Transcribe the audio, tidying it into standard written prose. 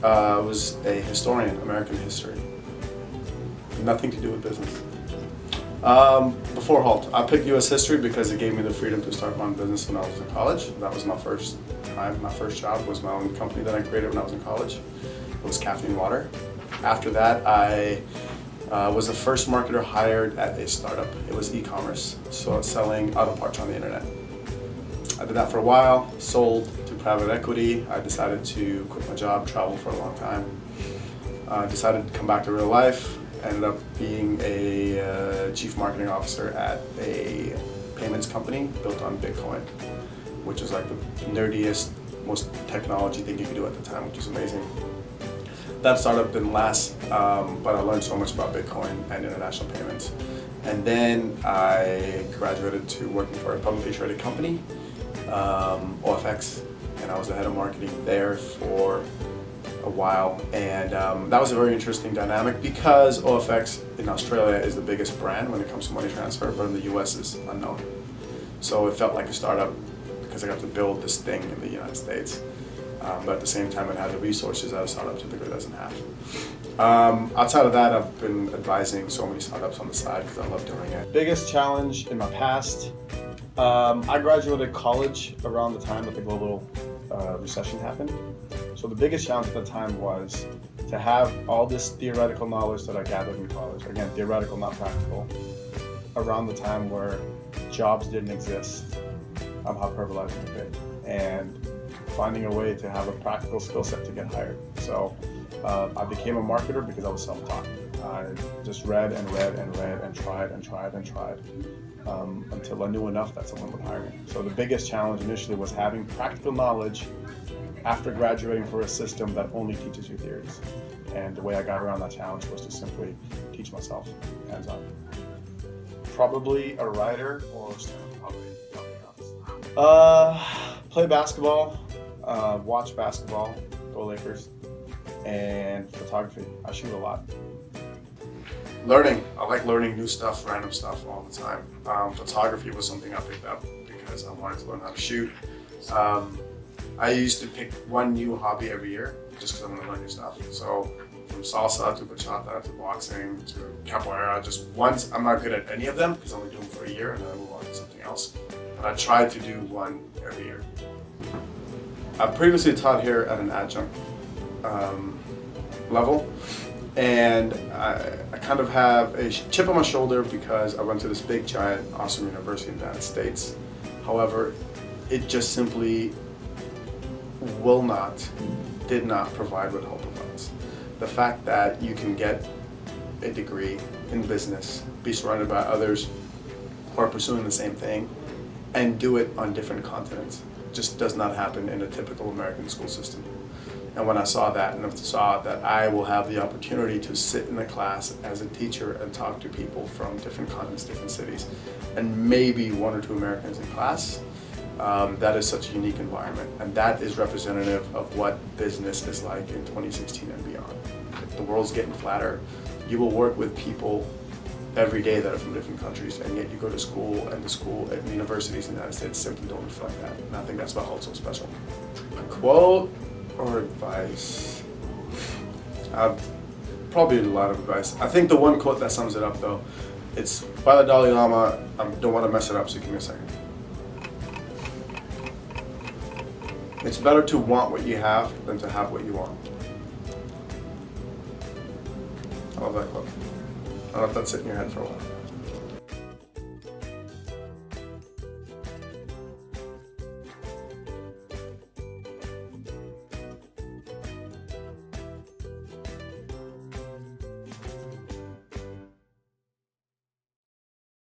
was a historian, American history. Nothing to do with business. Before Halt, I picked U.S. history because it gave me the freedom to start my own business when I was in college. That was my first time. My first job was my own company that I created when I was in college. It was Caffeine Water. After that, I was the first marketer hired at a startup. It was e-commerce, so selling auto parts on the internet. I did that for a while, sold to private equity. I decided to quit my job, travel for a long time. Decided to come back to real life. Ended up being a chief marketing officer at a payments company built on Bitcoin, which is like the nerdiest, most technology thing you could do at the time, which is amazing. That startup didn't last, but I learned so much about Bitcoin and international payments. And then I graduated to working for a publicly traded company, OFX, and I was the head of marketing there for a while, and that was a very interesting dynamic because OFX in Australia is the biggest brand when it comes to money transfer, but in the US is unknown. So it felt like a startup because I got to build this thing in the United States, but at the same time it had the resources that a startup typically doesn't have. Outside of that, I've been advising so many startups on the side because I love doing it. Biggest challenge in my past, I graduated college around the time that the global recession happened. So the biggest challenge at the time was to have all this theoretical knowledge that I gathered in college, again, theoretical, not practical, around the time where jobs didn't exist, how hyperbolizing it be, and finding a way to have a practical skill set to get hired. So I became a marketer because I was self-taught. I just read and read and read and tried and tried and tried until I knew enough that someone would hire me. So the biggest challenge initially was having practical knowledge after graduating for a system that only teaches you theories. And the way I got around that challenge was to simply teach myself hands-on. Probably a writer or probably, I'll be honest. Play basketball, watch basketball, go Lakers, and photography. I shoot a lot. Learning. I like learning new stuff, random stuff all the time. Photography was something I picked up because I wanted to learn how to shoot. I used to pick one new hobby every year just because I want to learn new stuff. So from salsa to bachata to boxing to capoeira, just once, I'm not good at any of them because I only do them for a year and then I move on to something else. But I try to do one every year. I've previously taught here at an adjunct level, and I kind of have a chip on my shoulder because I went to this big, giant, awesome university in the United States. However, it just simply did not provide what hope provides. The fact that you can get a degree in business, be surrounded by others who are pursuing the same thing, and do it on different continents just does not happen in a typical American school system. And when I saw that, and I saw that I will have the opportunity to sit in a class as a teacher and talk to people from different continents, different cities, and maybe one or two Americans in class, that is such a unique environment. And that is representative of what business is like in 2016 and beyond. The world's getting flatter. You will work with people every day that are from different countries, and yet you go to school, and the universities in the United States simply don't reflect that. And I think that's what holds so special. A quote or advice? Probably a lot of advice. I think the one quote that sums it up though, it's by the Dalai Lama. I don't want to mess it up, so give me a second. It's better to want what you have than to have what you want. I love that quote. I'll let that sit in your head for a while.